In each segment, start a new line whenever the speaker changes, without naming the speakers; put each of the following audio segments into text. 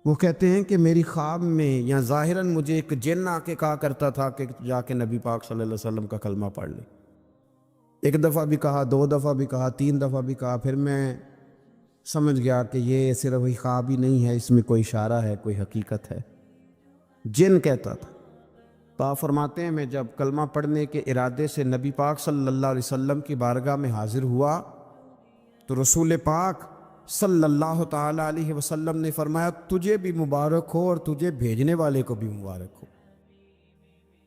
وہ کہتے ہیں کہ میری خواب میں یا ظاہراً مجھے ایک جن آ کے کہا کرتا تھا کہ جا کے نبی پاک صلی اللہ علیہ وسلم کا کلمہ پڑھ لے۔ ایک دفعہ بھی کہا، دو دفعہ بھی کہا، تین دفعہ بھی کہا۔ پھر میں سمجھ گیا کہ یہ صرف وہی خواب ہی نہیں ہے، اس میں کوئی اشارہ ہے، کوئی حقیقت ہے۔ جن کہتا تھا۔ تو آپ فرماتے ہیں میں جب کلمہ پڑھنے کے ارادے سے نبی پاک صلی اللہ علیہ وسلم کی بارگاہ میں حاضر ہوا تو رسول پاک صلی اللہ تعالیٰ علیہ وسلم نے فرمایا تجھے بھی مبارک ہو اور تجھے بھیجنے والے کو بھی مبارک ہو،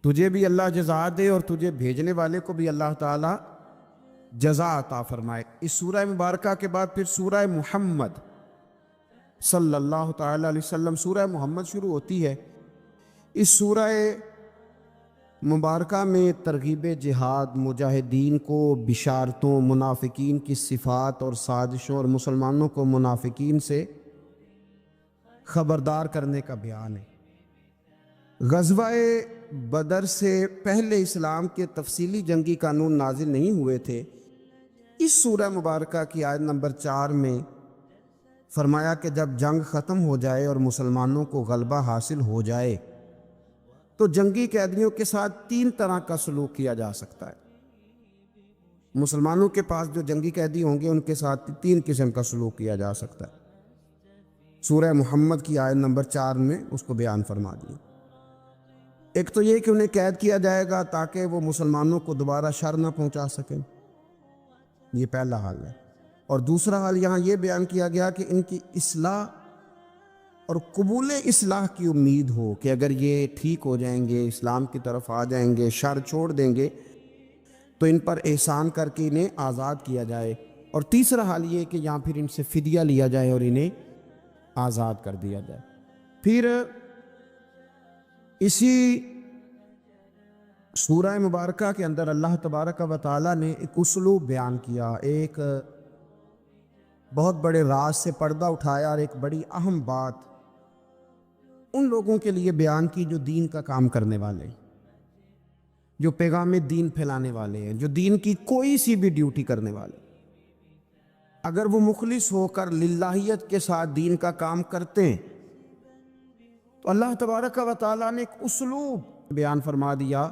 تجھے بھی اللہ جزا دے اور تجھے بھیجنے والے کو بھی اللہ تعالیٰ جزا عطا فرمائے۔ اس سورہ مبارکہ کے بعد پھر سورہ محمد صلی اللہ تعالیٰ علیہ وسلم، سورہ محمد شروع ہوتی ہے۔ اس سورہ مبارکہ میں ترغیب جہاد، مجاہدین کو بشارتوں، منافقین کی صفات اور سازشوں اور مسلمانوں کو منافقین سے خبردار کرنے کا بیان ہے۔ غزوہ بدر سے پہلے اسلام کے تفصیلی جنگی قانون نازل نہیں ہوئے تھے۔ اس سورہ مبارکہ کی آیت نمبر 4 میں فرمایا کہ جب جنگ ختم ہو جائے اور مسلمانوں کو غلبہ حاصل ہو جائے تو جنگی قیدیوں کے ساتھ 3 طرح کا سلوک کیا جا سکتا ہے۔ مسلمانوں کے پاس جو جنگی قیدی ہوں گے ان کے ساتھ 3 قسم کا سلوک کیا جا سکتا ہے۔ سورہ محمد کی آیت نمبر 4 میں اس کو بیان فرما دیا۔ ایک تو یہ کہ انہیں قید کیا جائے گا تاکہ وہ مسلمانوں کو دوبارہ شر نہ پہنچا سکیں، یہ پہلا حال ہے۔ اور دوسرا حال یہاں یہ بیان کیا گیا کہ ان کی اصلاح اور قبول اصلاح کی امید ہو کہ اگر یہ ٹھیک ہو جائیں گے، اسلام کی طرف آ جائیں گے، شر چھوڑ دیں گے تو ان پر احسان کر کے انہیں آزاد کیا جائے۔ اور تیسرا حال یہ کہ یہاں پھر ان سے فدیہ لیا جائے اور انہیں آزاد کر دیا جائے۔ پھر اسی سورہ مبارکہ کے اندر اللہ تبارک و تعالیٰ نے ایک اسلوب بیان کیا، ایک بہت بڑے راز سے پردہ اٹھایا اور ایک بڑی اہم بات ان لوگوں کے لیے بیان کی جو دین کا کام کرنے والے ہیں، جو پیغام دین پھیلانے والے ہیں، جو دین کی کوئی سی بھی ڈیوٹی کرنے والے ہیں۔ اگر وہ مخلص ہو کر للہیت کے ساتھ دین کا کام کرتے ہیں تو اللہ تبارک و تعالیٰ نے ایک اسلوب بیان فرما دیا۔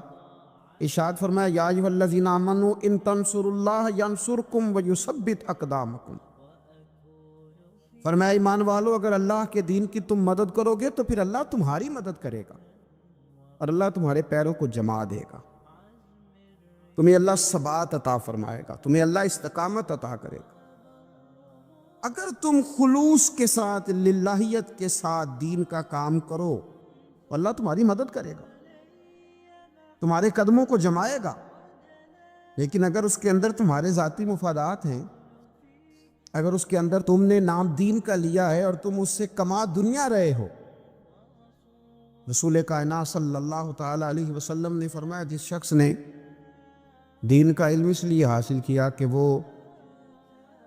ارشاد فرمایا یا ایھا الذین آمنوا ان تنصروا اللہ ینصرکم ویثبت اقدامکم۔ فرمایا ایمان والو اگر اللہ کے دین کی تم مدد کرو گے تو پھر اللہ تمہاری مدد کرے گا اور اللہ تمہارے پیروں کو جما دے گا، تمہیں اللہ ثبات عطا فرمائے گا، تمہیں اللہ استقامت عطا کرے گا۔ اگر تم خلوص کے ساتھ، للہیت کے ساتھ دین کا کام کرو تو اللہ تمہاری مدد کرے گا، تمہارے قدموں کو جمائے گا۔ لیکن اگر اس کے اندر تمہارے ذاتی مفادات ہیں، اگر اس کے اندر تم نے نام دین کا لیا ہے اور تم اس سے کما دنیا رہے ہو، رسول کائنات صلی اللہ تعالیٰ علیہ وسلم نے فرمایا جس شخص نے دین کا علم اس لیے حاصل کیا کہ وہ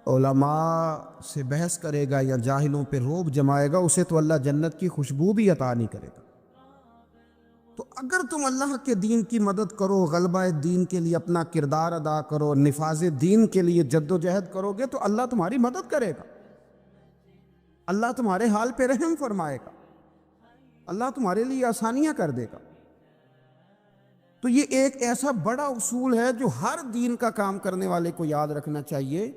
علماء سے بحث کرے گا یا جاہلوں پہ روب جمائے گا، اسے تو اللہ جنت کی خوشبو بھی عطا نہیں کرے گا۔ تو اگر تم اللہ کے دین کی مدد کرو، غلبہ دین کے لیے اپنا کردار ادا کرو، نفاذ دین کے لیے جد و جہد کرو گے تو اللہ تمہاری مدد کرے گا، اللہ تمہارے حال پہ رحم فرمائے گا، اللہ تمہارے لیے آسانیاں کر دے گا۔ تو یہ ایک ایسا بڑا اصول ہے جو ہر دین کا کام کرنے والے کو یاد رکھنا چاہیے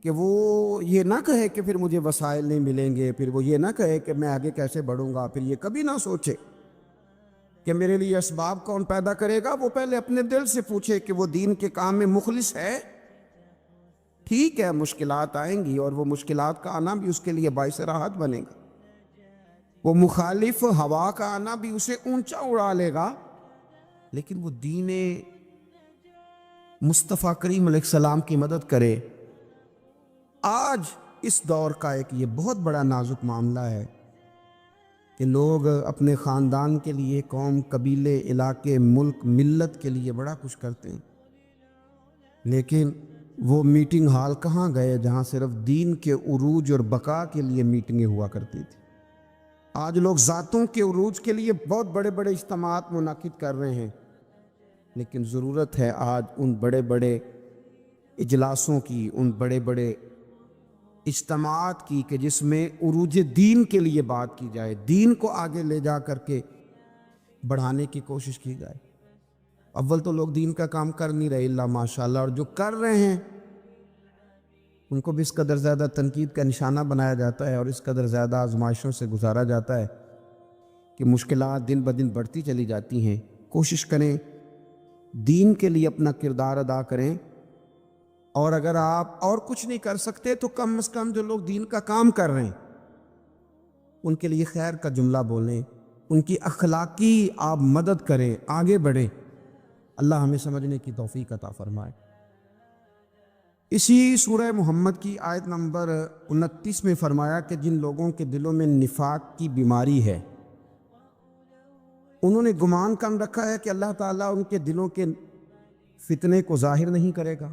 کہ وہ یہ نہ کہے کہ پھر مجھے وسائل نہیں ملیں گے، پھر وہ یہ نہ کہے کہ میں آگے کیسے بڑھوں گا، پھر یہ کبھی نہ سوچے کہ میرے لیے اسباب کون پیدا کرے گا۔ وہ پہلے اپنے دل سے پوچھے کہ وہ دین کے کام میں مخلص ہے۔ ٹھیک ہے مشکلات آئیں گی اور وہ مشکلات کا آنا بھی اس کے لیے باعث راحت بنے گا، وہ مخالف ہوا کا آنا بھی اسے اونچا اڑا لے گا، لیکن وہ دین مصطفیٰ کریم علیہ السلام کی مدد کرے۔ آج اس دور کا ایک یہ بہت بڑا نازک معاملہ ہے کہ لوگ اپنے خاندان کے لیے، قوم، قبیلے، علاقے، ملک، ملت کے لیے بڑا کچھ کرتے ہیں، لیکن وہ میٹنگ ہال کہاں گئے جہاں صرف دین کے عروج اور بقا کے لیے میٹنگیں ہوا کرتی تھی۔ آج لوگ ذاتوں کے عروج کے لیے بہت بڑے بڑے اجتماعات منعقد کر رہے ہیں، لیکن ضرورت ہے آج ان بڑے بڑے اجلاسوں کی، ان بڑے بڑے اجتماعات کی کہ جس میں عروج دین کے لیے بات کی جائے، دین کو آگے لے جا کر کے بڑھانے کی کوشش کی جائے۔ اول تو لوگ دین کا کام کر نہیں رہے اللہ ماشاءاللہ، اور جو کر رہے ہیں ان کو بھی اس قدر زیادہ تنقید کا نشانہ بنایا جاتا ہے اور اس قدر زیادہ آزمائشوں سے گزارا جاتا ہے کہ مشکلات دن بدن بڑھتی چلی جاتی ہیں۔ کوشش کریں دین کے لیے اپنا کردار ادا کریں، اور اگر آپ اور کچھ نہیں کر سکتے تو کم از کم جو لوگ دین کا کام کر رہے ہیں ان کے لیے خیر کا جملہ بولیں، ان کی اخلاقی آپ مدد کریں، آگے بڑھیں۔ اللہ ہمیں سمجھنے کی توفیق عطا فرمائے۔ اسی سورہ محمد کی آیت نمبر 29 میں فرمایا کہ جن لوگوں کے دلوں میں نفاق کی بیماری ہے، انہوں نے گمان کم رکھا ہے کہ اللہ تعالیٰ ان کے دلوں کے فتنے کو ظاہر نہیں کرے گا۔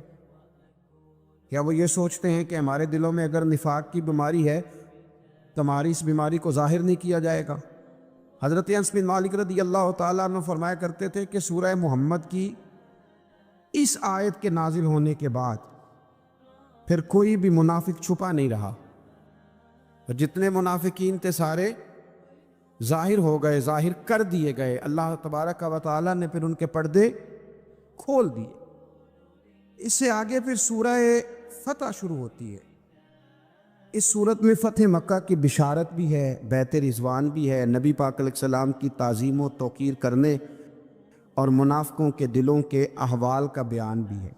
کیا وہ یہ سوچتے ہیں کہ ہمارے دلوں میں اگر نفاق کی بیماری ہے تو ہماری اس بیماری کو ظاہر نہیں کیا جائے گا؟ حضرت انس بن مالک رضی اللہ تعالیٰ عنہ فرمایا کرتے تھے کہ سورہ محمد کی اس آیت کے نازل ہونے کے بعد پھر کوئی بھی منافق چھپا نہیں رہا، جتنے منافقین تھے سارے ظاہر ہو گئے، ظاہر کر دیے گئے۔ اللہ تبارک و تعالیٰ نے پھر ان کے پردے کھول دیے۔ اس سے آگے پھر سورہ فتح شروع ہوتی ہے۔ اس صورت میں فتح مکہ کی بشارت بھی ہے، بیت رضوان بھی ہے، نبی پاک علیہ السلام کی تعظیم و توقیر کرنے اور منافقوں کے دلوں کے احوال کا بیان بھی ہے۔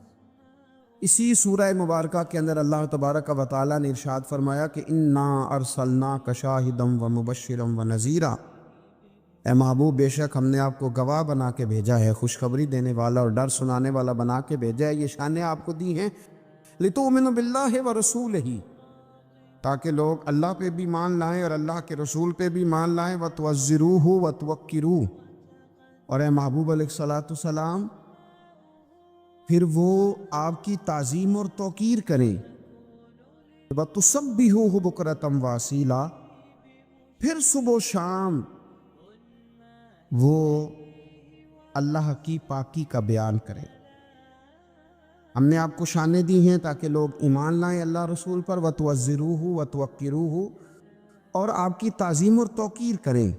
اسی سورہ مبارکہ کے اندر اللہ تبارک و تعالیٰ نے ارشاد فرمایا کہ انا ارسلناک شاہدا و مبشرا و نذیرا، اے محبوب بے شک ہم نے آپ کو گواہ بنا کے بھیجا ہے، خوشخبری دینے والا اور ڈر سنانے والا بنا کے بھیجا ہے۔ یہ شانیں آپ کو دی ہیں لتؤمنوا باللہ ورسولہ، تاکہ لوگ اللہ پہ بھی مان لائیں اور اللہ کے رسول پہ بھی مان لائیں، وتوزروہ وتوقروہ، اور اے محبوب علیہ السلام پھر وہ آپ کی تعظیم اور توقیر کریں، وَتُسَبِّحُوهُ بُكْرَةً وَأَصِيلًا، پھر صبح و شام وہ اللہ کی پاکی کا بیان کریں۔ ہم نے آپ کو شانیں دی ہیں تاکہ لوگ ایمان لائیں اللہ رسول پر، وَتُوَزِّرُوهُ وَتُوَقِّرُوهُ، اور آپ کی تعظیم اور توقیر کریں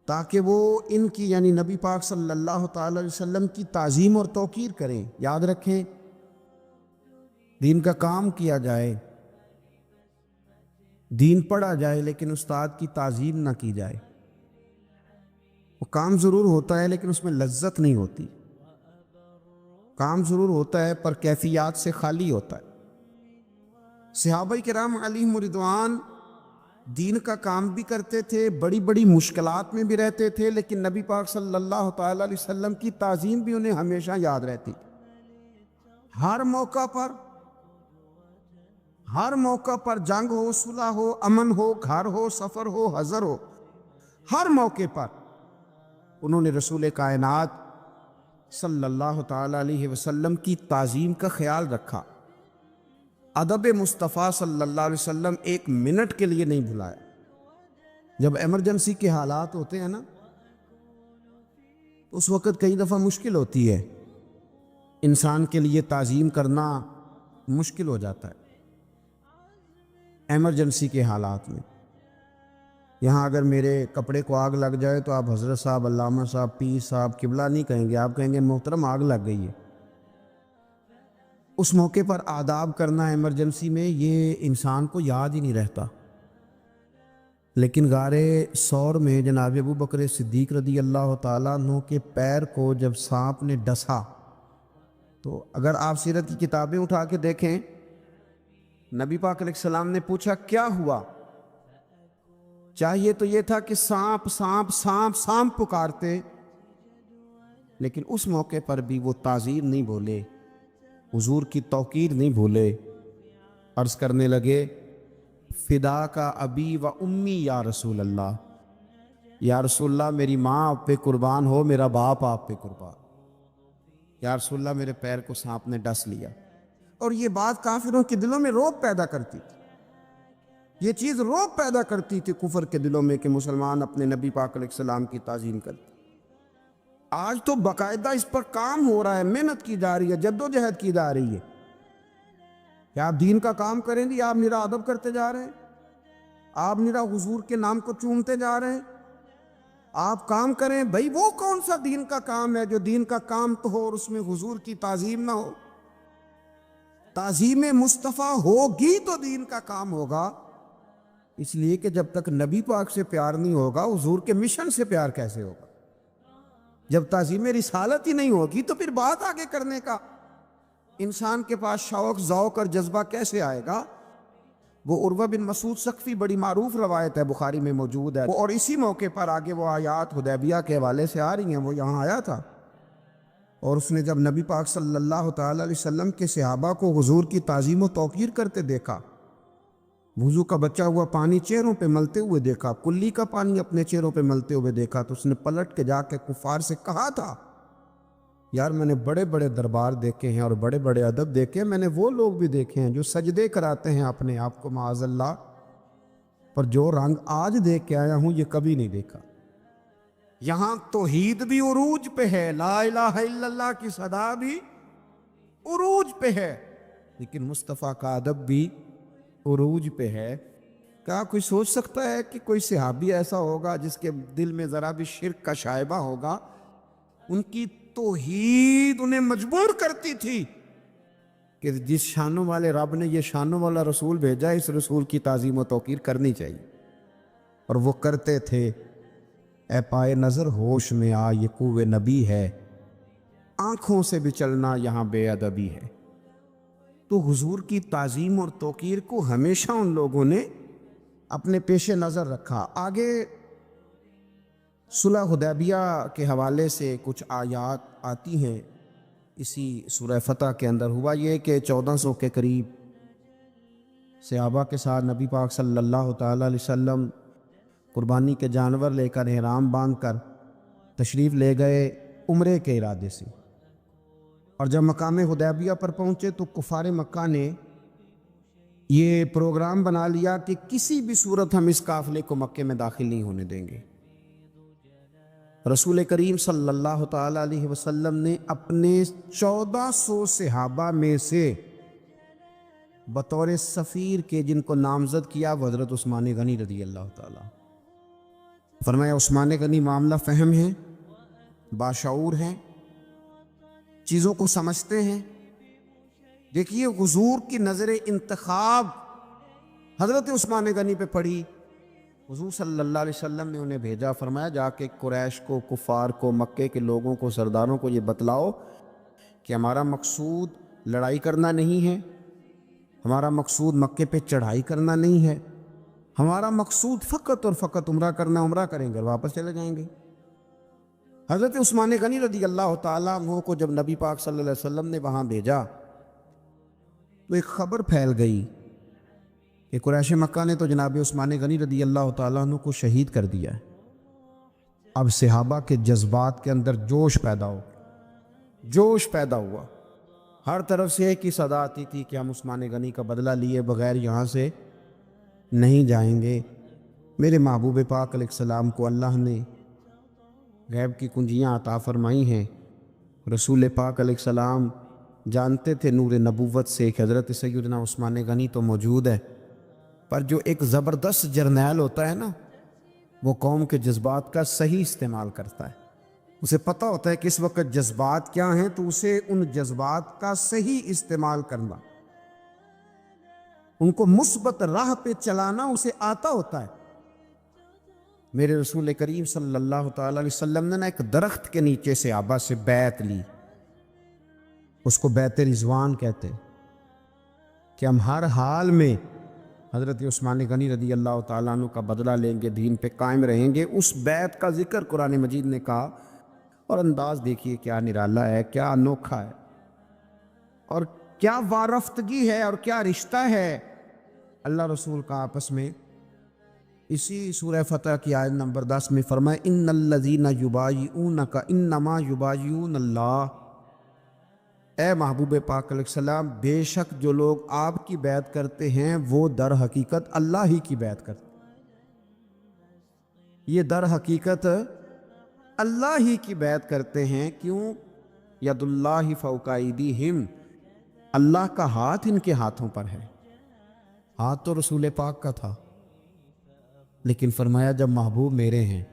تاکہ وہ ان کی یعنی نبی پاک صلی اللہ تعالی علیہ وسلم کی تعظیم اور توقیر کریں۔ یاد رکھیں دین کا کام کیا جائے، دین پڑھا جائے، لیکن استاد کی تعظیم نہ کی جائے۔ وہ کام ضرور ہوتا ہے لیکن اس میں لذت نہیں ہوتی، کام ضرور ہوتا ہے پر کیفیات سے خالی ہوتا ہے۔ صحابہ کرام علیہم رضوان دین کا کام بھی کرتے تھے، بڑی بڑی مشکلات میں بھی رہتے تھے، لیکن نبی پاک صلی اللہ تعالی علیہ وسلم کی تعظیم بھی انہیں ہمیشہ یاد رہتی۔ ہر موقع پر جنگ ہو، صلح ہو، امن ہو، گھر ہو، سفر ہو، حضر ہو، ہر موقع پر انہوں نے رسول کائنات صلی اللہ تعالی علیہ وسلم کی تعظیم کا خیال رکھا۔ ادب مصطفیٰ صلی اللہ علیہ وسلم ایک منٹ کے لیے نہیں بھلایا۔ جب ایمرجنسی کے حالات ہوتے ہیں نا، اس وقت کئی دفعہ مشکل ہوتی ہے، انسان کے لیے تعظیم کرنا مشکل ہو جاتا ہے ایمرجنسی کے حالات میں۔ یہاں اگر میرے کپڑے کو آگ لگ جائے تو آپ حضرت صاحب، علامہ صاحب، پیر صاحب، قبلہ نہیں کہیں گے، آپ کہیں گے محترم آگ لگ گئی ہے۔ اس موقع پر آداب کرنا ایمرجنسی میں یہ انسان کو یاد ہی نہیں رہتا، لیکن غار ثور میں جناب ابو بکر صدیق رضی اللہ تعالیٰ عنہ کے پیر کو جب سانپ نے ڈسا تو اگر آپ سیرت کی کتابیں اٹھا کے دیکھیں، نبی پاک علیہ السلام نے پوچھا کیا ہوا؟ چاہیے تو یہ تھا کہ سانپ سانپ سانپ سانپ پکارتے، لیکن اس موقع پر بھی وہ تعظیم نہیں بولے، حضور کی توقیر نہیں بھولے، عرض کرنے لگے فدا کا ابی و امی یا رسول اللہ، یا رسول اللہ میری ماں آپ پہ قربان ہو، میرا باپ آپ پہ قربان، یا رسول اللہ میرے پیر کو سانپ نے ڈس لیا۔ اور یہ بات کافروں کے دلوں میں رعب پیدا کرتی تھی، یہ چیز رعب پیدا کرتی تھی کفر کے دلوں میں کہ مسلمان اپنے نبی پاک علیہ السلام کی تعظیم کرتے۔ آج تو باقاعدہ اس پر کام ہو رہا ہے، محنت کی جا رہی ہے، جد و جہد کی جا رہی ہے، کہ آپ دین کا کام کریں گے، آپ میرا ادب کرتے جا رہے ہیں، آپ میرا حضور کے نام کو چومتے جا رہے ہیں، آپ کام کریں۔ بھائی وہ کون سا دین کا کام ہے جو دین کا کام تو ہو اور اس میں حضور کی تعظیم نہ ہو؟ تعظیم مصطفیٰ ہوگی تو دین کا کام ہوگا، اس لیے کہ جب تک نبی پاک سے پیار نہیں ہوگا حضور کے مشن سے پیار کیسے ہوگا؟ جب تعظیم رسالت ہی نہیں ہوگی تو پھر بات آگے کرنے کا انسان کے پاس شوق ذوق اور جذبہ کیسے آئے گا؟ وہ عروہ بن مسعود ثقفی، بڑی معروف روایت ہے، بخاری میں موجود ہے، اور اسی موقع پر آگے وہ آیات حدیبیہ کے حوالے سے آ رہی ہیں، وہ یہاں آیا تھا اور اس نے جب نبی پاک صلی اللہ تعالی علیہ وسلم کے صحابہ کو حضور کی تعظیم و توقیر کرتے دیکھا، وضو کا بچا ہوا پانی چہروں پہ ملتے ہوئے دیکھا، کلی کا پانی اپنے چہروں پہ ملتے ہوئے دیکھا، تو اس نے پلٹ کے جا کے کفار سے کہا تھا، یار میں نے بڑے بڑے دربار دیکھے ہیں اور بڑے بڑے ادب دیکھے ہیں، میں نے وہ لوگ بھی دیکھے ہیں جو سجدے کراتے ہیں اپنے آپ کو معاذ اللہ، پر جو رنگ آج دیکھ کے آیا ہوں یہ کبھی نہیں دیکھا۔ یہاں توحید بھی عروج پہ ہے، لا الہ الا اللہ کی صدا بھی عروج پہ ہے، لیکن مصطفیٰ کا ادب بھی عروج پہ ہے۔ کیا کوئی سوچ سکتا ہے کہ کوئی صحابی ایسا ہوگا جس کے دل میں ذرا بھی شرک کا شائبہ ہوگا؟ ان کی توحید انہیں مجبور کرتی تھی کہ جس شانوں والے رب نے یہ شانوں والا رسول بھیجا، اس رسول کی تعظیم و توقیر کرنی چاہیے، اور وہ کرتے تھے۔ اے پائے نظر ہوش میں آ، یہ کوہ نبی ہے، آنکھوں سے بھی چلنا یہاں بے ادبی ہے۔ تو حضور کی تعظیم اور توقیر کو ہمیشہ ان لوگوں نے اپنے پیش نظر رکھا۔ آگے صلح حدیبیہ کے حوالے سے کچھ آیات آتی ہیں اسی سورہ فتح کے اندر۔ ہوا یہ کہ 1400 کے قریب صحابہ کے ساتھ نبی پاک صلی اللہ تعالی علیہ وسلم قربانی کے جانور لے کر احرام باندھ کر تشریف لے گئے عمرے کے ارادے سے، اور جب مقام حدیبیہ پر پہنچے تو کفار مکہ نے یہ پروگرام بنا لیا کہ کسی بھی صورت ہم اس قافلے کو مکے میں داخل نہیں ہونے دیں گے۔ رسول کریم صلی اللہ تعالی علیہ وسلم نے اپنے 1400 صحابہ میں سے بطور سفیر کے جن کو نامزد کیا وہ حضرت عثمان غنی رضی اللہ تعالی۔ فرمایا عثمان غنی معاملہ فہم ہیں، باشعور ہیں، چیزوں کو سمجھتے ہیں۔ دیکھیے حضور کی نظر انتخاب حضرت عثمان غنی پہ پڑی، حضور صلی اللہ علیہ وسلم نے انہیں بھیجا، فرمایا جا کے قریش کو، کفار کو، مکے کے لوگوں کو، سرداروں کو یہ بتلاؤ کہ ہمارا مقصود لڑائی کرنا نہیں ہے، ہمارا مقصود مکے پہ چڑھائی کرنا نہیں ہے، ہمارا مقصود فقط اور فقط عمرہ کرنا، عمرہ کریں گے اور واپس چلے جائیں گے۔ حضرت عثمان غنی رضی اللہ تعالیٰ عنہ کو جب نبی پاک صلی اللہ علیہ وسلم نے وہاں بھیجا تو ایک خبر پھیل گئی کہ قریش مکہ نے تو جناب عثمان غنی رضی اللہ تعالیٰ عنہ کو شہید کر دیا ہے۔ اب صحابہ کے جذبات کے اندر جوش پیدا ہوا، ہر طرف سے ایک ہی صدا آتی تھی کہ ہم عثمان غنی کا بدلہ لیے بغیر یہاں سے نہیں جائیں گے۔ میرے محبوب پاک علیہ السلام کو اللہ نے غیب کی کنجیاں عطا فرمائی ہیں۔ رسول پاک علیہ السلام جانتے تھے نور نبوت سے کہ حضرت سیدنا عثمان غنی تو موجود ہے، پر جو ایک زبردست جرنیل ہوتا ہے نا، وہ قوم کے جذبات کا صحیح استعمال کرتا ہے۔ اسے پتہ ہوتا ہے کہ اس وقت جذبات کیا ہیں، تو اسے ان جذبات کا صحیح استعمال کرنا، ان کو مثبت راہ پہ چلانا اسے آتا ہوتا ہے۔ میرے رسول کریم صلی اللہ تعالی علیہ وسلم نے ایک درخت کے نیچے سے صحابہ سے بیعت لی، اس کو بیعت رضوان کہتے، کہ ہم ہر حال میں حضرت عثمان غنی رضی اللہ تعالیٰ عنہ کا بدلہ لیں گے، دین پہ قائم رہیں گے۔ اس بیعت کا ذکر قرآن مجید نے کہا، اور انداز دیکھیے کیا نرالا ہے، کیا انوکھا ہے، اور کیا وارفتگی ہے، اور کیا رشتہ ہے اللہ رسول کا آپس میں۔ اسی سورہ فتح کی آیت نمبر 10 میں فرمائے ان الذین یبایعونک انما یبایعون اللہ، اے محبوب پاک علیہ السلام بے شک جو لوگ آپ کی بیعت کرتے ہیں وہ در حقیقت اللہ ہی کی بیعت کرتے ہیں۔ یہ در حقیقت اللہ ہی کی بیعت کرتے ہیں۔ کیوں؟ ید اللہ فوق ایدیہم، اللہ کا ہاتھ ان کے ہاتھوں پر ہے۔ ہاتھ تو رسول پاک کا تھا، لیکن فرمایا جب محبوب میرے ہیں،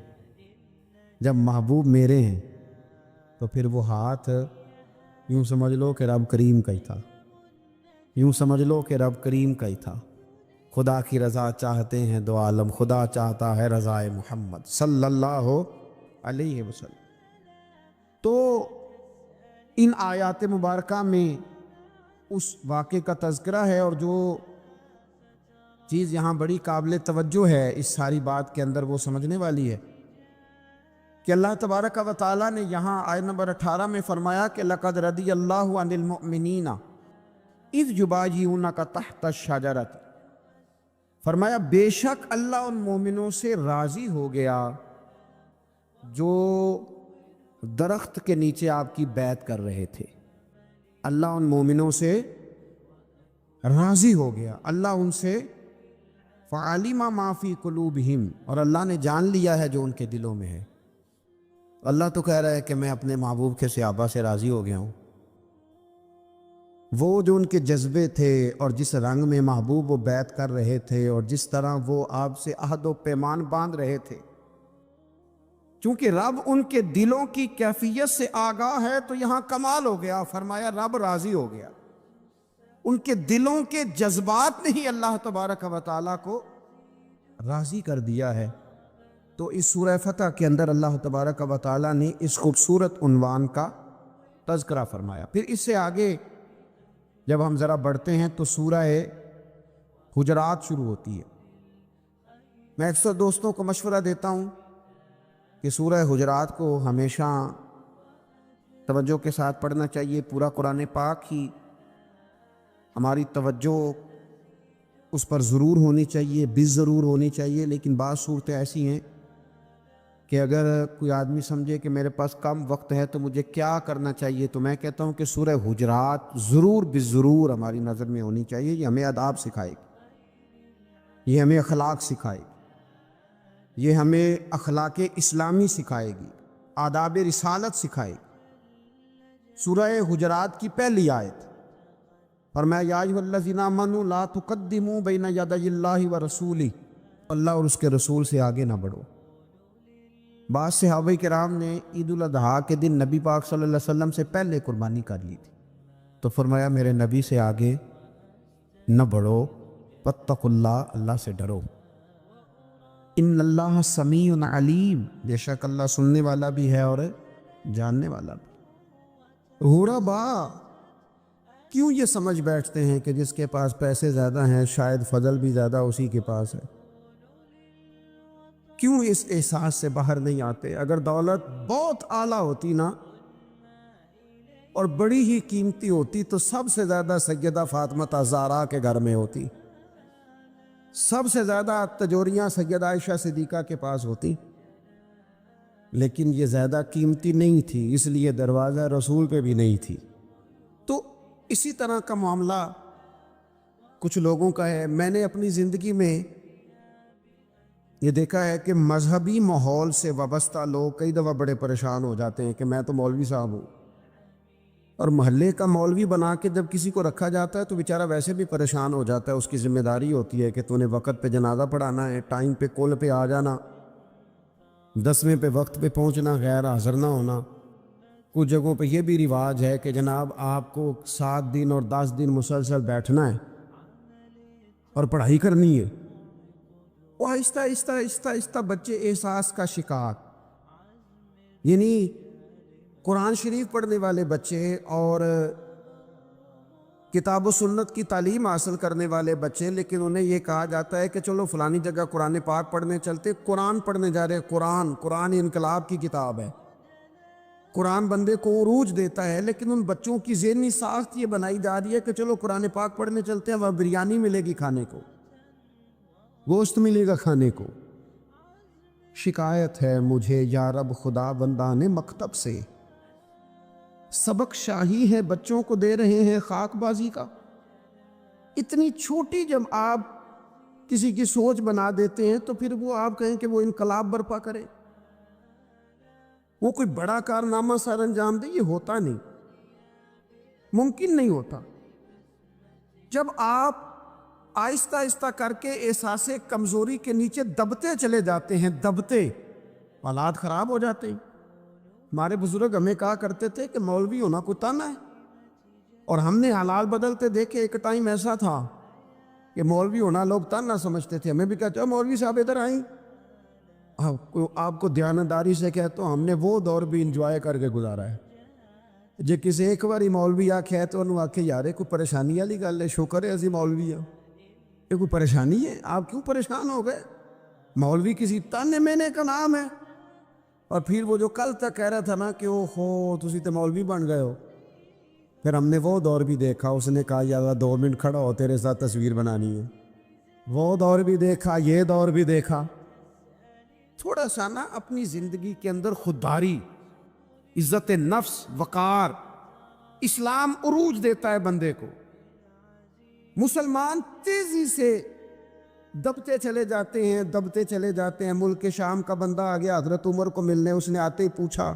جب محبوب میرے ہیں تو پھر وہ ہاتھ یوں سمجھ لو کہ رب کریم کا ہی تھا، یوں سمجھ لو کہ رب کریم کا ہی تھا۔ خدا کی رضا چاہتے ہیں دو عالم، خدا چاہتا ہے رضائے محمد صلی اللہ علیہ وسلم۔ تو ان آیات مبارکہ میں اس واقعے کا تذکرہ ہے، اور جو چیز یہاں بڑی قابل توجہ ہے اس ساری بات کے اندر وہ سمجھنے والی ہے کہ اللہ تبارک و تعالیٰ نے یہاں آیت نمبر 18 میں فرمایا کہ لَقَدْ رَضِيَ اللَّهُ عَنِ الْمُؤْمِنِينَ اِذْ يُبَايِعُونَكَ تَحْتَ الشَّجَرَةِ، فرمایا بے شک اللہ ان مومنوں سے راضی ہو گیا جو درخت کے نیچے آپ کی بیعت کر رہے تھے۔ اللہ ان مومنوں سے راضی ہو گیا، اللہ ان سے فَعَلِمَ مَا فِي قُلُوبِهِمْ، اور اللہ نے جان لیا ہے جو ان کے دلوں میں ہے۔ اللہ تو کہہ رہا ہے کہ میں اپنے محبوب کے صحابہ سے راضی ہو گیا ہوں۔ وہ جو ان کے جذبے تھے اور جس رنگ میں محبوب وہ بیعت کر رہے تھے اور جس طرح وہ آپ سے عہد و پیمان باندھ رہے تھے، چونکہ رب ان کے دلوں کی کیفیت سے آگاہ ہے تو یہاں کمال ہو گیا، فرمایا رب راضی ہو گیا۔ ان کے دلوں کے جذبات نے ہی اللہ تبارک و تعالیٰ کو راضی کر دیا ہے۔ تو اس سورہ فتح کے اندر اللہ تبارک و تعالیٰ نے اس خوبصورت عنوان کا تذکرہ فرمایا۔ پھر اس سے آگے جب ہم ذرا بڑھتے ہیں تو سورہ حجرات شروع ہوتی ہے۔ میں اکثر دوستوں کو مشورہ دیتا ہوں کہ سورہ حجرات کو ہمیشہ توجہ کے ساتھ پڑھنا چاہیے۔ پورا قرآن پاک ہی ہماری توجہ اس پر ضرور ہونی چاہیے، ضرور ہونی چاہیے، لیکن بعض صورتیں ایسی ہیں کہ اگر کوئی آدمی سمجھے کہ میرے پاس کم وقت ہے تو مجھے کیا کرنا چاہیے، تو میں کہتا ہوں کہ سورہ حجرات ضرور ضرور ہماری نظر میں ہونی چاہیے۔ یہ ہمیں آداب سکھائے گی، یہ ہمیں اخلاق سکھائے گی، یہ ہمیں اخلاق اسلامی سکھائے گی، آداب رسالت سکھائے گی۔ سورہ حجرات کی پہلی آیت فرمایا یا ایھا الذین آمنوا لا تقدموا بین یدی اللہ ورسولہ، اللہ اور اس کے رسول سے آگے نہ بڑھو۔ بعض صحابہ کرام نے عید الاضحیٰ کے دن نبی پاک صلی اللہ علیہ وسلم سے پہلے قربانی کر لی تھی، تو فرمایا میرے نبی سے آگے نہ بڑھو، واتقوا اللہ، اللہ سے ڈرو۔ ان اللہ سمیع علیم، بے شک اللہ سننے والا بھی ہے اور جاننے والا بھی۔ غرباء کیوں یہ سمجھ بیٹھتے ہیں کہ جس کے پاس پیسے زیادہ ہیں شاید فضل بھی زیادہ اسی کے پاس ہے؟ کیوں اس احساس سے باہر نہیں آتے؟ اگر دولت بہت اعلیٰ ہوتی نا اور بڑی ہی قیمتی ہوتی تو سب سے زیادہ سیدہ فاطمہ زہرا کے گھر میں ہوتی، سب سے زیادہ تجوریاں سیدہ عائشہ صدیقہ کے پاس ہوتی، لیکن یہ زیادہ قیمتی نہیں تھی، اس لیے دروازہ رسول پہ بھی نہیں تھی۔ تو اسی طرح کا معاملہ کچھ لوگوں کا ہے۔ میں نے اپنی زندگی میں یہ دیکھا ہے کہ مذہبی ماحول سے وابستہ لوگ کئی دفعہ بڑے پریشان ہو جاتے ہیں کہ میں تو مولوی صاحب ہوں، اور محلے کا مولوی بنا کے جب کسی کو رکھا جاتا ہے تو بیچارہ ویسے بھی پریشان ہو جاتا ہے۔ اس کی ذمہ داری ہوتی ہے کہ تو نے وقت پہ جنازہ پڑھانا ہے، ٹائم پہ کل پہ آ جانا، 10ویں پہ وقت پہ پہنچنا، غیر حاضر نہ ہونا۔ کچھ جگہوں پہ یہ بھی رواج ہے کہ جناب آپ کو 7 دن اور 10 دن مسلسل بیٹھنا ہے اور پڑھائی کرنی ہے۔ وہ آہستہ آہستہ آہستہ آہستہ بچے احساس کا شکار، یعنی قرآن شریف پڑھنے والے بچے اور کتاب و سنت کی تعلیم حاصل کرنے والے بچے، لیکن انہیں یہ کہا جاتا ہے کہ چلو فلانی جگہ قرآن پاک پڑھنے چلتے، قرآن پڑھنے جا رہے۔ قرآن انقلاب کی کتاب ہے، قرآن بندے کو عروج دیتا ہے، لیکن ان بچوں کی ذہنی ساخت یہ بنائی جا رہی ہے کہ چلو قرآن پاک پڑھنے چلتے ہیں، وہاں بریانی ملے گی کھانے کو، گوشت ملے گا کھانے کو۔ شکایت ہے مجھے یا رب خدا بندان مکتب سے، سبق شاہی ہے بچوں کو دے رہے ہیں خاک بازی کا۔ اتنی چھوٹی جب آپ کسی کی سوچ بنا دیتے ہیں تو پھر وہ آپ کہیں کہ وہ انقلاب برپا کرے، وہ کوئی بڑا کارنامہ سر انجام دے، یہ ہوتا نہیں، ممکن نہیں ہوتا۔ جب آپ آہستہ آہستہ کر کے احساس کمزوری کے نیچے دبتے چلے جاتے ہیں، دبتے، حالات خراب ہو جاتے ہیں۔ ہمارے بزرگ ہمیں کہا کرتے تھے کہ مولوی ہونا کوئی تانا ہے، اور ہم نے حالات بدلتے دیکھے۔ ایک ٹائم ایسا تھا کہ مولوی ہونا لوگ تانا سمجھتے تھے، ہمیں بھی کہتے ہیں مولوی صاحب ادھر آئیں۔ آپ کو دیانتداری سے کہتا ہوں، ہم نے وہ دور بھی انجوائے کر کے گزارا ہے۔ جے کسی ایک باری مولوی آکھے تو انہوں آکھے یار کوئی پریشانی والی گل ہے، شکر ہے اسی مولوی ہیں، یہ کوئی پریشانی ہے؟ آپ کیوں پریشان ہو گئے؟ مولوی کسی تانے مینے کا نام ہے۔ اور پھر وہ جو کل تک کہہ رہا تھا نا کہ او ہو تسی تو مولوی بن گئے ہو، پھر ہم نے وہ دور بھی دیکھا۔ اس نے کہا یار 2 منٹ کھڑا ہو، تیرے ساتھ تصویر بنانی ہے۔ وہ دور بھی دیکھا، یہ دور بھی دیکھا۔ تھوڑا سا نا اپنی زندگی کے اندر خودداری، عزت نفس، وقار، اسلام عروج دیتا ہے بندے کو۔ مسلمان تیزی سے دبتے چلے جاتے ہیں، دبتے چلے جاتے ہیں۔ ملک شام کا بندہ آ گیا حضرت عمر کو ملنے، اس نے آتے ہی پوچھا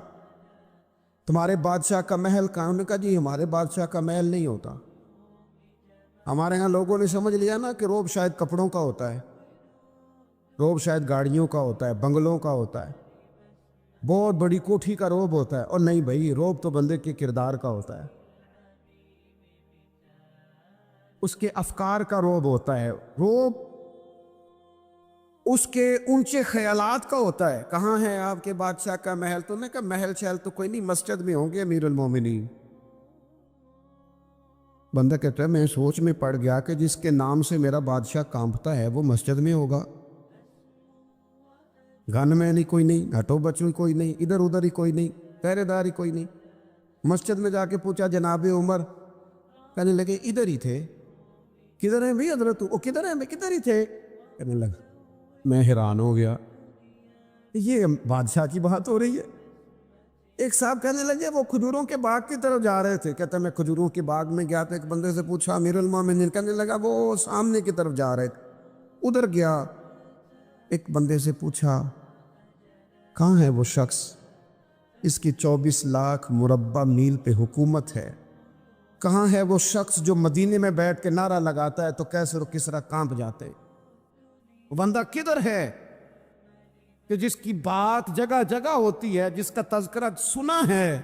تمہارے بادشاہ کا محل کہاں؟ انہوں نے کہا جی ہمارے بادشاہ کا محل نہیں ہوتا۔ ہمارے ہاں لوگوں نے سمجھ لیا نا کہ روب شاید کپڑوں کا ہوتا ہے، روب شاید گاڑیوں کا ہوتا ہے، بنگلوں کا ہوتا ہے، بہت بڑی کوٹھی کا روب ہوتا ہے۔ اور نہیں بھائی، روب تو بندے کے کردار کا ہوتا ہے، اس کے افکار کا روب ہوتا ہے، روب اس کے اونچے خیالات کا ہوتا ہے۔ کہاں ہے آپ کے بادشاہ کا محل؟ تو نے کہا محل شہل تو کوئی نہیں، مسجد میں ہوں گے امیر المومنین۔ بندہ کہتا ہے میں سوچ میں پڑ گیا کہ جس کے نام سے میرا بادشاہ کانپتا ہے وہ مسجد میں ہوگا۔ گن میں نہیں کوئی نہیں، ہٹو بچوں کوئی نہیں، ادھر ادھر ہی کوئی نہیں، پہرے دار ہی کوئی نہیں۔ مسجد میں جا کے پوچھا جناب عمر، کہنے لگے ادھر ہی تھے۔ کدھر ہیں بھائی حضرت؟ وہ کدھر ہیں؟ کدھر ہی تھے؟ کہنے لگا میں حیران ہو گیا، یہ بادشاہ کی بات ہو رہی ہے۔ ایک صاحب کہنے لگے وہ کھجوروں کے باغ کی طرف جا رہے تھے، کہتا میں کھجوروں کے باغ میں گیا تھا، ایک بندے سے پوچھا امیر المومنین، کہنے لگا وہ سامنے کی طرف جا رہے تھے، ادھر گیا۔ ایک بندے سے پوچھا کہاں ہے وہ شخص، اس کی 24 لاکھ مربع میل پہ حکومت ہے؟ کہاں ہے وہ شخص جو مدینے میں بیٹھ کے نعرہ لگاتا ہے تو کیسر و کسرا کانپ جاتے؟ وہ بندہ کدھر ہے کہ جس کی بات جگہ جگہ ہوتی ہے، جس کا تذکرہ سنا ہے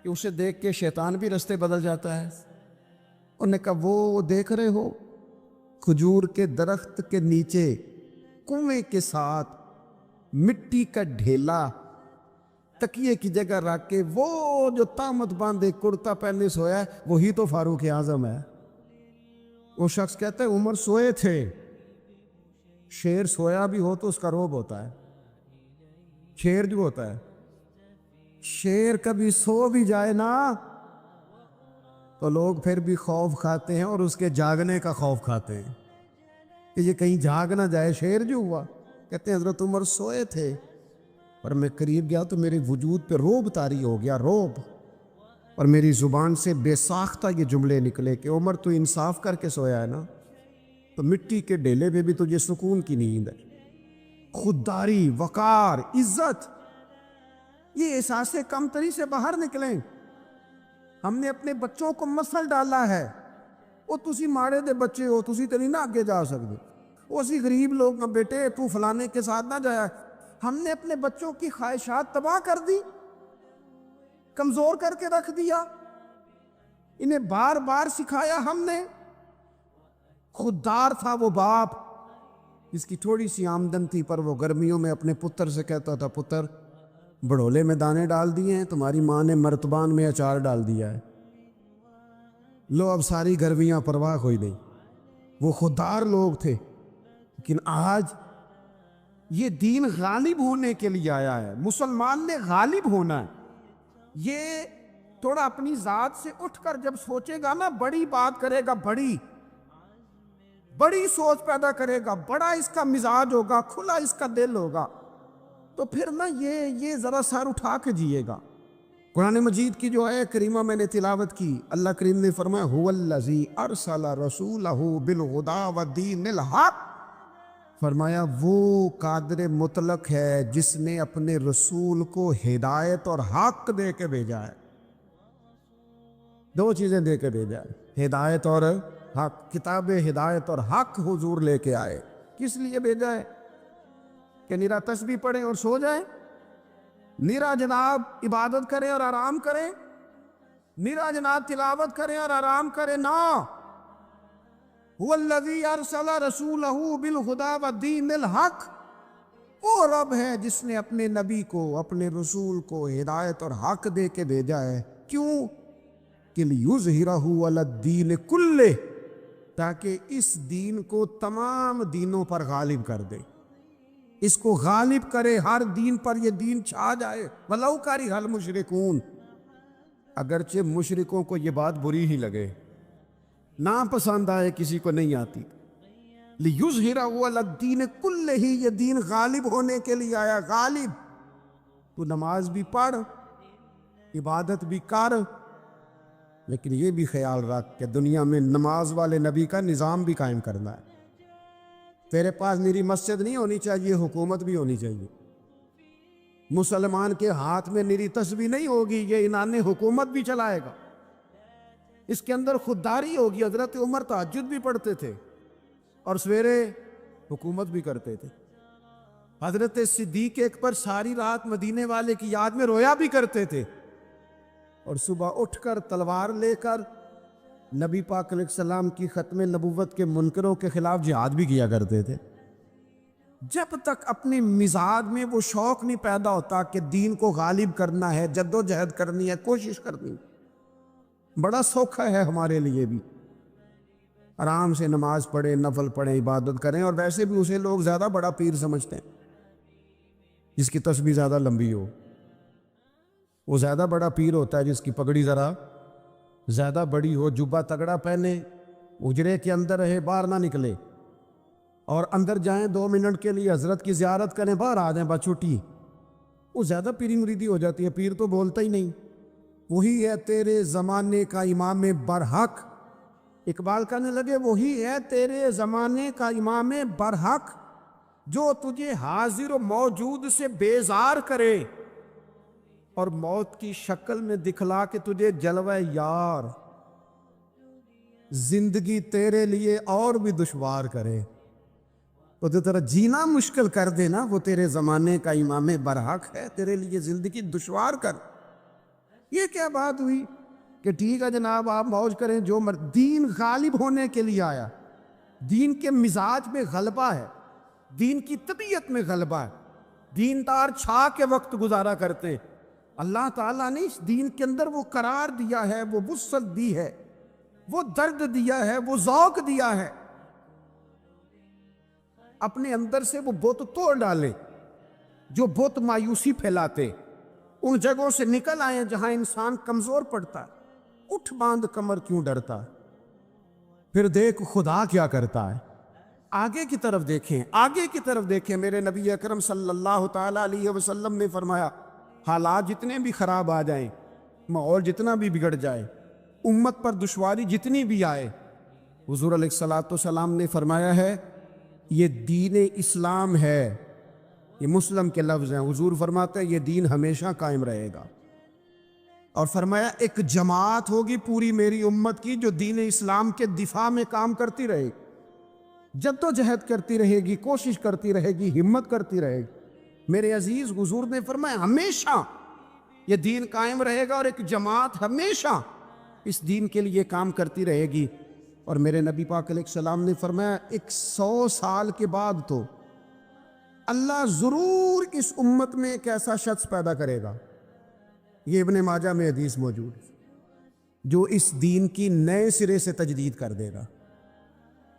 کہ اسے دیکھ کے شیطان بھی رستے بدل جاتا ہے؟ انہوں نے کہا وہ دیکھ رہے ہو کھجور کے درخت کے نیچے کنویں کے ساتھ مٹی کا ڈھیلا تکیے کی جگہ رکھ کے وہ جو تامت باندھے کرتا پہنے سویا ہے وہی تو فاروق اعظم ہے۔ وہ شخص کہتا ہے عمر سوئے تھے۔ شیر سویا بھی ہو تو اس کا روب ہوتا ہے، شیر جو ہوتا ہے، شیر کبھی سو بھی جائے نا تو لوگ پھر بھی خوف کھاتے ہیں، اور اس کے جاگنے کا خوف کھاتے ہیں کہ یہ کہیں جاگ نہ جائے۔ شیر جو ہوا، کہتے ہیں حضرت عمر سوئے تھے اور میں قریب گیا تو میرے وجود پہ روب طاری ہو گیا، روب، اور میری زبان سے بے ساختہ یہ جملے نکلے کہ عمر تو انصاف کر کے سویا ہے نا، تو مٹی کے ڈھیلے پہ بھی تجھے سکون کی نیند ہے۔ خودداری، وقار، عزت، یہ احساس کمتری سے باہر نکلیں۔ ہم نے اپنے بچوں کو مسل ڈالا ہے، وہ تسی ماڑے دے بچے ہو، تسی تو نہیں نہ آگے جا سکتے، وہ اسی غریب لوگ ہیں، بیٹے تو فلانے کے ساتھ نہ جایا۔ ہم نے اپنے بچوں کی خواہشات تباہ کر دی، کمزور کر کے رکھ دیا، انہیں بار بار سکھایا ہم نے۔ خوددار تھا وہ باپ جس کی تھوڑی سی آمدن تھی، پر وہ گرمیوں میں اپنے پتر سے کہتا تھا پتر بڑھولے میں دانے ڈال دیے ہیں، تمہاری ماں نے مرتبان میں اچار ڈال دیا ہے، لو اب ساری گرمیاں پرواہ کوئی نہیں۔ وہ خوددار لوگ تھے۔ لیکن آج یہ دین غالب ہونے کے لیے آیا ہے، مسلمان نے غالب ہونا ہے۔ یہ تھوڑا اپنی ذات سے اٹھ کر جب سوچے گا نا، بڑی بات کرے گا، بڑی سوچ پیدا کرے گا، بڑا اس کا مزاج ہوگا، کھلا اس کا دل ہوگا، تو پھر نا یہ ذرا سر اٹھا کے جیے گا۔ قرآن مجید کی جو آیت کریمہ میں نے تلاوت کی، اللہ کریم نے فرمایا هو الذی ارسل رسولہ بالہدی ودین الحق، فرمایا وہ قادر مطلق ہے جس نے اپنے رسول کو ہدایت اور حق دے کے بھیجا ہے۔ دو چیزیں دے کے بھیجا ہے، ہدایت اور حق، کتاب ہدایت اور حق حضور لے کے آئے۔ کس لیے بھیجا ہے؟ کہ نیرا تسبیح پڑھیں اور سو جائیں؟ نیرا جناب عبادت کریں اور آرام کریں؟ نیرا جناب تلاوت کریں اور آرام کریں؟ نا، هو الذی ارسل رسولہ بالہدی ودین الحق، وہ رب ہے جس نے اپنے نبی کو، اپنے رسول کو ہدایت اور حق دے کے بھیجا ہے۔ کیوں؟ کہ لیظہرہ علی الدین کلہ، تاکہ اس دین کو تمام دینوں پر غالب کر دے، اس کو غالب کرے، ہر دین پر یہ دین چھا جائے۔ وَلَوْ کَرِہَ الْمُشْرِكُونَ، اگرچہ مشرکوں کو یہ بات بری ہی لگے، ناپسند آئے، کسی کو نہیں آتی۔ لِيُظْهِرَهُ عَلَى الدِّينِ كُلِّهِ، یہ دین غالب ہونے کے لیے آیا۔ غالب، تو نماز بھی پڑھ، عبادت بھی کر، لیکن یہ بھی خیال رکھ کہ دنیا میں نماز والے نبی کا نظام بھی قائم کرنا ہے۔ تیرے پاس میری مسجد نہیں ہونی چاہیے، حکومت بھی ہونی چاہیے۔ مسلمان کے ہاتھ میں میری تسبیح نہیں ہوگی، یہ انان حکومت بھی چلائے گا۔ اس کے اندر خودداری ہوگی۔ حضرت عمر تہجد بھی پڑھتے تھے اور سویرے حکومت بھی کرتے تھے۔ حضرت صدیق اکبر ساری رات مدینے والے کی یاد میں رویا بھی کرتے تھے، اور صبح اٹھ کر تلوار لے کر نبی پاک علیہ السلام کی ختم نبوت کے منکروں کے خلاف جہاد بھی کیا کرتے تھے۔ جب تک اپنے مزاج میں وہ شوق نہیں پیدا ہوتا کہ دین کو غالب کرنا ہے، جد و جہد کرنی ہے، کوشش کرنی ہے، بڑا سوکھا ہے ہمارے لیے بھی۔ آرام سے نماز پڑھیں، نفل پڑھیں، عبادت کریں، اور ویسے بھی اسے لوگ زیادہ بڑا پیر سمجھتے ہیں جس کی تسبیح زیادہ لمبی ہو۔ وہ زیادہ بڑا پیر ہوتا ہے جس کی پگڑی ذرا زیادہ بڑی ہو، جبہ تگڑا پہنے، اجرے کے اندر رہے، باہر نہ نکلے، اور اندر جائیں 2 منٹ کے لیے حضرت کی زیارت کریں، باہر آ جائیں، بس چھٹی۔ وہ زیادہ پیری مریدی ہو جاتی ہے، پیر تو بولتا ہی نہیں۔ وہی ہے تیرے زمانے کا امام برحق، اقبال کہنے لگے وہی ہے تیرے زمانے کا امام برحق، جو تجھے حاضر و موجود سے بیزار کرے اور موت کی شکل میں دکھلا کے تجھے جلوہ یار، زندگی تیرے لیے اور بھی دشوار کرے، تو جو تیرا جینا مشکل کر دے نا، وہ تیرے زمانے کا امام برحق ہے، تیرے لیے زندگی دشوار کر۔ یہ کیا بات ہوئی کہ ٹھیک ہے جناب آپ موج کریں جو دین غالب ہونے کے لیے آیا، دین کے مزاج میں غلبہ ہے، دین کی طبیعت میں غلبہ ہے، دیندار چھا کے وقت گزارا کرتے ہیں۔ اللہ تعالیٰ نے اس دین کے اندر وہ قرار دیا ہے، وہ وسعت دی ہے، وہ درد دیا ہے، وہ ذوق دیا ہے۔ اپنے اندر سے وہ بت توڑ ڈالے جو بت مایوسی پھیلاتے، ان جگہوں سے نکل آئے جہاں انسان کمزور پڑتا ہے۔ اٹھ باندھ کمر کیوں ڈرتا ہے، پھر دیکھ خدا کیا کرتا ہے۔ آگے کی طرف دیکھیں، آگے کی طرف دیکھیں۔ میرے نبی اکرم صلی اللہ تعالیٰ علیہ وسلم نے فرمایا، حالات جتنے بھی خراب آ جائیں، ماحول جتنا بھی بگڑ جائے، امت پر دشواری جتنی بھی آئے، حضور علیہ الصلوۃ والسلام نے فرمایا ہے یہ دین اسلام ہے، یہ مسلم کے لفظ ہیں۔ حضور فرماتے ہیں یہ دین ہمیشہ قائم رہے گا، اور فرمایا ایک جماعت ہوگی پوری میری امت کی جو دین اسلام کے دفاع میں کام کرتی رہے گی، جد و جہد کرتی رہے گی، کوشش کرتی رہے گی، ہمت کرتی رہے گی۔ میرے عزیز، حضور نے فرمایا ہمیشہ یہ دین قائم رہے گا، اور ایک جماعت ہمیشہ اس دین کے لیے کام کرتی رہے گی۔ اور میرے نبی پاک علیہ السلام نے فرمایا 100 سال کے بعد تو اللہ ضرور اس امت میں ایک ایسا شخص پیدا کرے گا، یہ ابن ماجہ میں حدیث موجود ہے، جو اس دین کی نئے سرے سے تجدید کر دے گا۔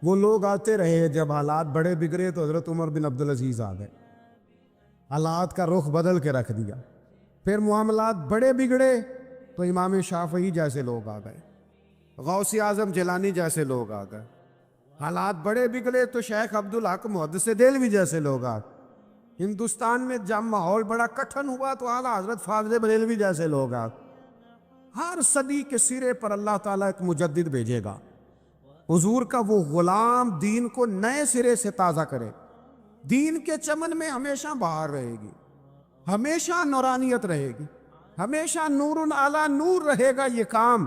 وہ لوگ آتے رہے، جب حالات بڑے بگڑے تو حضرت عمر بن عبدالعزیز آ گئے، حالات کا رخ بدل کے رکھ دیا۔ پھر معاملات بڑے بگڑے تو امام شافعی جیسے لوگ آ گئے، غوث اعظم جیلانی جیسے لوگ آ گئے۔ حالات بڑے بگڑے تو شیخ عبدالحق محدث دہلوی جیسے لوگ آ گئے۔ ہندوستان میں جب ماحول بڑا کٹھن ہوا تو اعلیٰ حضرت فاضل بریلوی جیسے لوگ آ گئے۔ ہر صدی کے سرے پر اللہ تعالیٰ ایک مجدد بھیجے گا، حضور کا وہ غلام دین کو نئے سرے سے تازہ کرے، دین کے چمن میں ہمیشہ بہار رہے گی، ہمیشہ نورانیت رہے گی، ہمیشہ نور علی نور رہے گا۔ یہ کام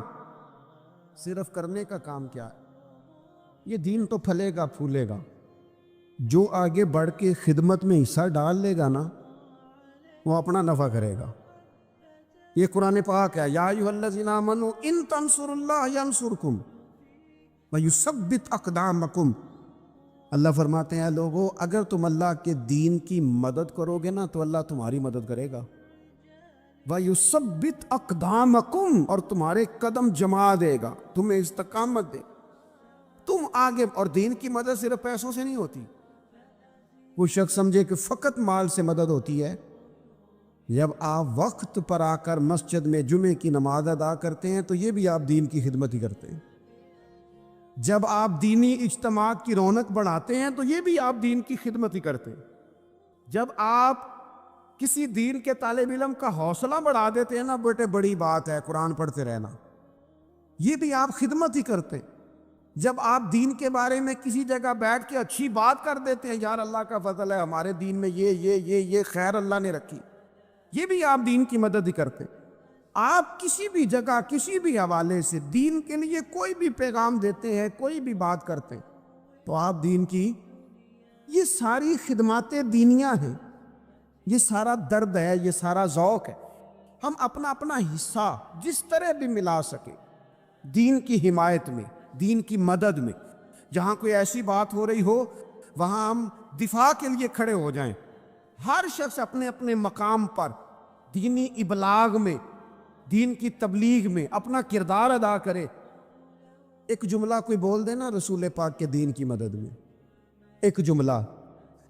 صرف کرنے کا کام کیا ہے؟ یہ دین تو پھلے گا پھولے گا. جو آگے بڑھ کے خدمت میں حصہ ڈال لے گا نا وہ اپنا نفع کرے گا. یہ قرآن پاک ہے. یا ایھا الذین آمنوا ان تنصروا اللہ ینصرکم ویثبت اقدامکم. اللہ فرماتے ہیں لوگو اگر تم اللہ کے دین کی مدد کرو گے نا تو اللہ تمہاری مدد کرے گا. وَيُثَبِّتْ أَقْدَامَكُمْ اور تمہارے قدم جما دے گا, تمہیں استقامت دے. تم آگے, اور دین کی مدد صرف پیسوں سے نہیں ہوتی. وہ شخص سمجھے کہ فقط مال سے مدد ہوتی ہے. جب آپ وقت پر آ کر مسجد میں جمعے کی نماز ادا کرتے ہیں تو یہ بھی آپ دین کی خدمت ہی کرتے ہیں. جب آپ دینی اجتماعات کی رونق بڑھاتے ہیں تو یہ بھی آپ دین کی خدمت ہی کرتے ہیں. جب آپ کسی دین کے طالب علم کا حوصلہ بڑھا دیتے ہیں نا, بیٹے بڑی بات ہے قرآن پڑھتے رہنا, یہ بھی آپ خدمت ہی کرتے. جب آپ دین کے بارے میں کسی جگہ بیٹھ کے اچھی بات کر دیتے ہیں, یار اللہ کا فضل ہے ہمارے دین میں یہ خیر اللہ نے رکھی, یہ بھی آپ دین کی مدد ہی کرتے. آپ کسی بھی جگہ کسی بھی حوالے سے دین کے لیے کوئی بھی پیغام دیتے ہیں, کوئی بھی بات کرتے ہیں, تو آپ دین کی یہ ساری خدمات دینیاں ہیں. یہ سارا درد ہے, یہ سارا ذوق ہے. ہم اپنا اپنا حصہ جس طرح بھی ملا سکے دین کی حمایت میں, دین کی مدد میں. جہاں کوئی ایسی بات ہو رہی ہو وہاں ہم دفاع کے لیے کھڑے ہو جائیں. ہر شخص اپنے اپنے مقام پر دینی ابلاغ میں, دین کی تبلیغ میں اپنا کردار ادا کرے. ایک جملہ کوئی بول دے نا رسول پاک کے دین کی مدد میں, ایک جملہ,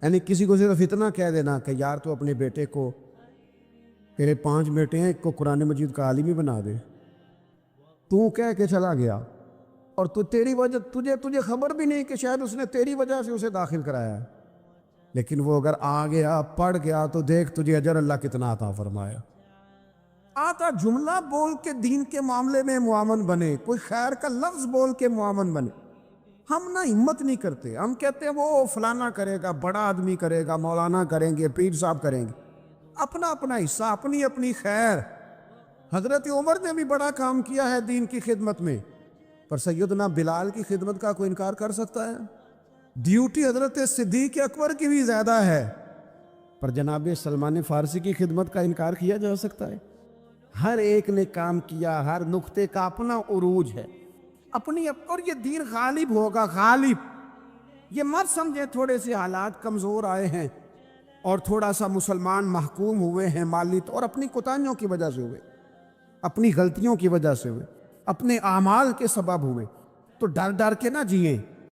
یعنی کسی کو صرف اتنا کہہ دینا کہ یار تو اپنے بیٹے کو, تیرے 5 بیٹے ہیں, ایک کو قرآن مجید کا عالم ہی بنا دے. تو کہہ کے چلا گیا اور تو تیری وجہ تجھے خبر بھی نہیں کہ شاید اس نے تیری وجہ سے اسے داخل کرایا ہے. لیکن وہ اگر آ گیا پڑھ گیا تو دیکھ تجھے اجر اللہ کتنا عطا فرمایا. آتا جملہ بول کے دین کے معاملے میں معاون بنے, کوئی خیر کا لفظ بول کے معاون بنے. ہم نہ ہمت نہیں کرتے, ہم کہتے ہیں وہ فلانا کرے گا, بڑا آدمی کرے گا, مولانا کریں گے, پیر صاحب کریں گے. اپنا اپنا حصہ, اپنی اپنی خیر. حضرت عمر نے بھی بڑا کام کیا ہے دین کی خدمت میں, پر سیدنا بلال کی خدمت کا کوئی انکار کر سکتا ہے؟ ڈیوٹی حضرت صدیق اکبر کی بھی زیادہ ہے, پر جناب سلمان فارسی کی خدمت کا انکار کیا جا سکتا ہے؟ ہر ایک نے کام کیا, ہر نقطے کا اپنا عروج ہے اپنی, اور یہ دین غالب ہوگا, غالب. یہ مت سمجھے تھوڑے سے حالات کمزور آئے ہیں اور تھوڑا سا مسلمان محکوم ہوئے ہیں مالی, اور اپنی کوتاہیوں کی وجہ سے ہوئے, اپنی غلطیوں کی وجہ سے ہوئے, اپنے اعمال کے سبب ہوئے, تو ڈر ڈر کے نہ جئیں.